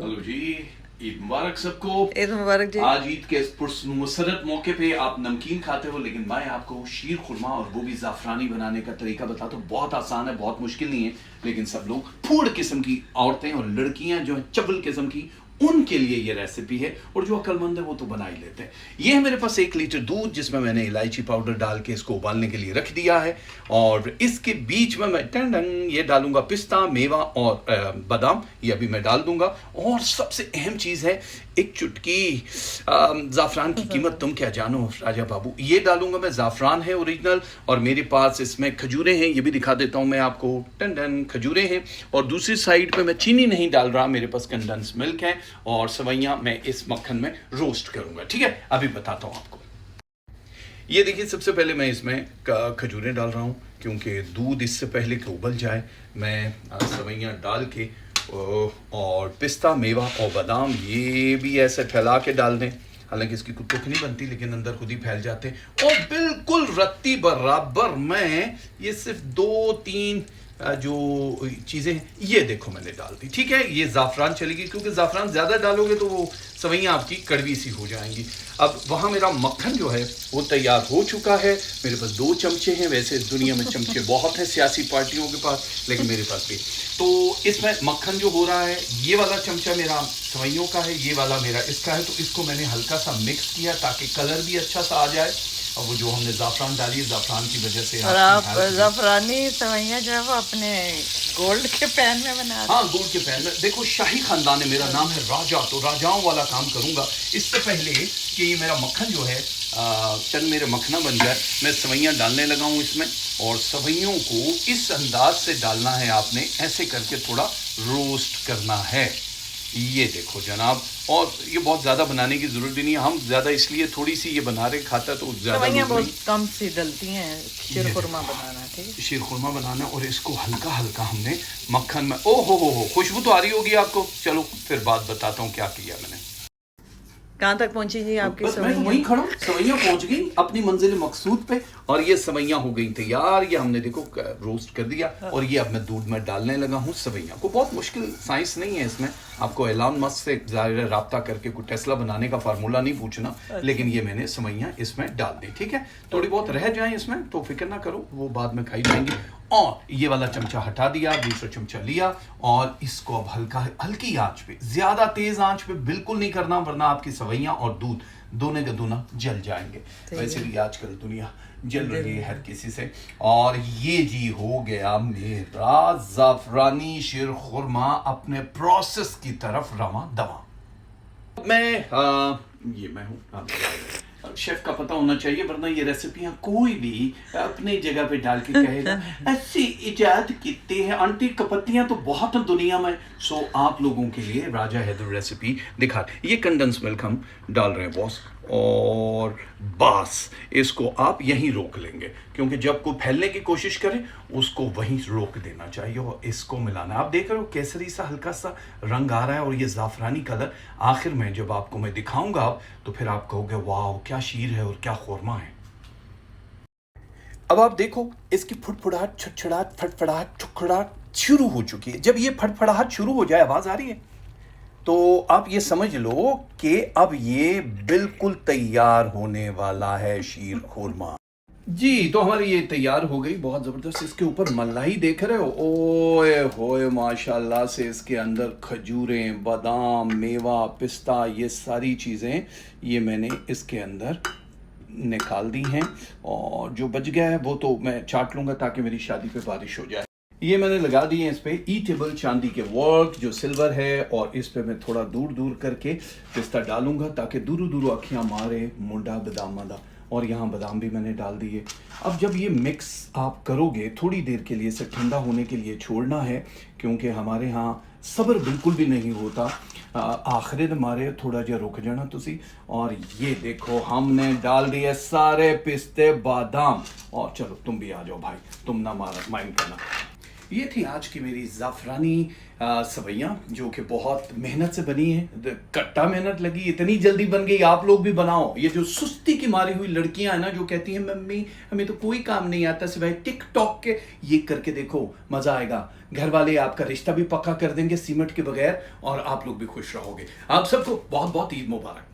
Hello जी, ईद मुबारक सबको। ईद मुबारक जी। आज ईद के इस पुरस्मसरत मौके पे आप नमकीन खाते हो, लेकिन मैं आपको शीर खुरमा और वो भी ज़ाफ़रानी बनाने का तरीका बताता हूँ। बहुत आसान है, बहुत मुश्किल नहीं है, लेकिन सब लोग फूड किस्म की औरतें और लड़कियां जो हैं चबल किस्म की, उनके लिए ये रेसिपी है, और जो अक्लमंद है वो तो बना ही लेते हैं। ये है मेरे पास 1 लीटर दूध, जिसमें मैंने इलायची पाउडर डाल के इसको उबालने के लिए रख दिया है। और इसके बीच में मैं टन ये डालूंगा पिस्ता, मेवा और बादाम, ये अभी मैं डाल दूंगा। और सबसे अहम चीज़ है एक चुटकी ज़ाफ़रान की कीमत तुम क्या जानो राजा बाबू, ये डालूंगा मैं। ज़ाफ़रान है ओरिजिनल, और मेरे पास इसमें खजूरें हैं, ये भी दिखा देता हूँ मैं आपको। टन खजूरें हैं, और दूसरी साइड पे मैं चीनी नहीं डाल रहा, मेरे पास कंडेंस मिल्क है, और सवैयाँ मैं इस मक्खन में रोस्ट करूंगा। ठीक है, अभी बताता हूँ आपको। ये देखिए, सबसे पहले मैं इसमें खजूरें डाल रहा हूँ, क्योंकि दूध इससे पहले कि उबल जाए मैं सवैयाँ डाल के और पिस्ता, मेवा और बादाम ये भी ऐसे फैला के डाल दें। हालांकि इसकी कुछ तुक नहीं बनती, लेकिन अंदर खुद ही फैल जाते हैं। और बिल्कुल रत्ती बराबर मैं ये सिर्फ 2-3 जो चीज़ें हैं ये देखो मैंने डाल दी। ठीक है, ये ज़ाफ़रान चलेगी, क्योंकि ज़ाफ़रान ज़्यादा डालोगे तो वो सवैयाँ आपकी कड़वी सी हो जाएंगी। अब वहाँ मेरा मक्खन जो है वो तैयार हो चुका है। मेरे पास 2 चमचे हैं, वैसे इस दुनिया में चमचे बहुत हैं सियासी पार्टियों के पास, लेकिन मेरे पास भी। तो इसमें मक्खन जो हो रहा है, ये वाला चमचा मेरा सवैयों का है, ये वाला मेरा इसका है। तो इसको मैंने हल्का सा मिक्स किया ताकि कलर भी अच्छा सा आ जाए। और वो जो हमने ज़ाफ़रान डाली, ज़ाफ़रान की वजह से और आप ज़ाफ़रानी सवैयाँ जो है वो अपने गोल्ड के पैन में बना रहे हैं। हाँ, गोल्ड के पैन में। देखो, शाही खानदान है, मेरा नाम है राजा, तो राजाओं वाला काम करूंगा। इससे पहले कि ये मेरा मक्खन जो है चंद मेरे मक्खना बन जाए, मैं सवैयाँ डालने लगा हूँ इसमें। और सवैयों को इस अंदाज से डालना है आपने, ऐसे करके थोड़ा रोस्ट करना है। ये देखो जनाब, और ये बहुत ज़्यादा बनाने की ज़रूरत भी नहीं है। हम ज़्यादा इसलिए थोड़ी सी ये बना रहे, खाता तो ज़्यादा सवैयाँ बहुत कम सी डलती हैं शीर खुरमा बनाना। ठीक है, शीर खुरमा बनाना। और इसको हल्का हल्का हमने मक्खन में, ओ हो, खुशबू तो आ रही होगी आपको। चलो फिर बात बताता हूँ क्या किया मैंने। कहाँ तक पहुँची जी आपकी बस मैं तो सवैयाँ? वहीं खड़ा हूँ, सवैयाँ पहुंच गई अपनी मंजिल मकसूद पे, और ये सवैयाँ हो गई तैयार। ये हमने देखो रोस्ट कर दिया, और ये अब मैं दूध में डालने लगा हूँ सवैयाँ को। बहुत मुश्किल साइंस नहीं है इसमें, आपको एलान मस्क से ज़ाहिर राब्ता करके कोई टेस्ला बनाने का फार्मूला नहीं पूछना। लेकिन ये मैंने सवैयाँ इसमें डाल दी। ठीक है, थोड़ी बहुत रह जाए इसमें तो फिक्र ना करो, वो बाद में खाई जाएंगी। और ये वाला चमचा हटा दिया, दूसरा चमचा लिया, और इसको अब हल्की आंच पे, ज्यादा तेज आंच पे बिल्कुल नहीं करना, वरना आपकी सवैयाँ और दूध दोनों के दोनों जल जाएंगे। वैसे भी आजकल दुनिया जल रही है हर किसी से। और ये जी हो गया मेरा ज़ाफ़रानी शीर खुरमा अपने प्रोसेस की तरफ रवा दवा। ये मैं हूँ, शेफ का पता होना चाहिए, वरना ये रेसिपियां कोई भी अपनी जगह पे डाल के कहेगा ऐसी इजाद की है आंटी, कपत्तियां तो बहुत हैं दुनिया में। सो आप लोगों के लिए राजा हैदर रेसिपी दिखा। ये कंडेंस मिल्क हम डाल रहे हैं बॉस, और बस इसको आप यहीं रोक लेंगे, क्योंकि जब कोई फैलने की कोशिश करे उसको वहीं रोक देना चाहिए। और इसको मिलाना, आप देख रहे हो केसरी सा हल्का सा रंग आ रहा है, और ये ज़ाफ़रानी कलर आखिर में जब आपको मैं दिखाऊंगा तो फिर आप कहोगे वाह क्या शीर है और क्या खुरमा है। अब आप देखो, इसकी फुटफुड़ाहट, छटछड़ाहट, फटफड़ाहट, छुड़खुड़ाहट शुरू हो चुकी है। जब ये फटफड़ाहट शुरू हो जाए, आवाज़ आ रही है, तो आप ये समझ लो कि अब ये बिल्कुल तैयार होने वाला है शीर खुरमा। जी, तो हमारी ये तैयार हो गई, बहुत ज़बरदस्त। इसके ऊपर मलाई देख रहे हो, ओए होए माशाल्लाह से इसके अंदर खजूरें, बादाम, मेवा, पिस्ता, ये सारी चीज़ें ये मैंने इसके अंदर निकाल दी हैं। और जो बच गया है वो तो मैं चाट लूँगा, ताकि मेरी शादी पे बारिश हो जाए। ये मैंने लगा दिए हैं इस पे ईटेबल चांदी के वर्क जो सिल्वर है, और इस पे मैं थोड़ा दूर दूर करके पिस्ता डालूंगा, ताकि दूर दूर अखियाँ मारे मुंडा बादाम दा। और यहाँ बादाम भी मैंने डाल दिए। अब जब ये मिक्स आप करोगे, थोड़ी देर के लिए इसे ठंडा होने के लिए छोड़ना है, क्योंकि हमारे यहाँ सब्र बिल्कुल भी नहीं होता। आखिरी हमारे थोड़ा जा रुक जाना तुसी। और ये देखो हमने डाल दिए सारे पिस्ते बादाम। और चलो तुम भी आ जाओ भाई, तुम ना माइंड करना। ये थी आज की मेरी ज़ाफ़रानी सवैयाँ, जो कि बहुत मेहनत से बनी है। कट्टा मेहनत लगी, इतनी जल्दी बन गई। आप लोग भी बनाओ। ये जो सुस्ती की मारी हुई लड़कियां हैं ना, जो कहती हैं मम्मी हमें तो कोई काम नहीं आता सिवाय टिकटॉक के, ये करके देखो, मजा आएगा। घर वाले आपका रिश्ता भी पक्का कर देंगे सीमेंट के बगैर, और आप लोग भी खुश रहोगे। आप सबको बहुत बहुत ईद मुबारक।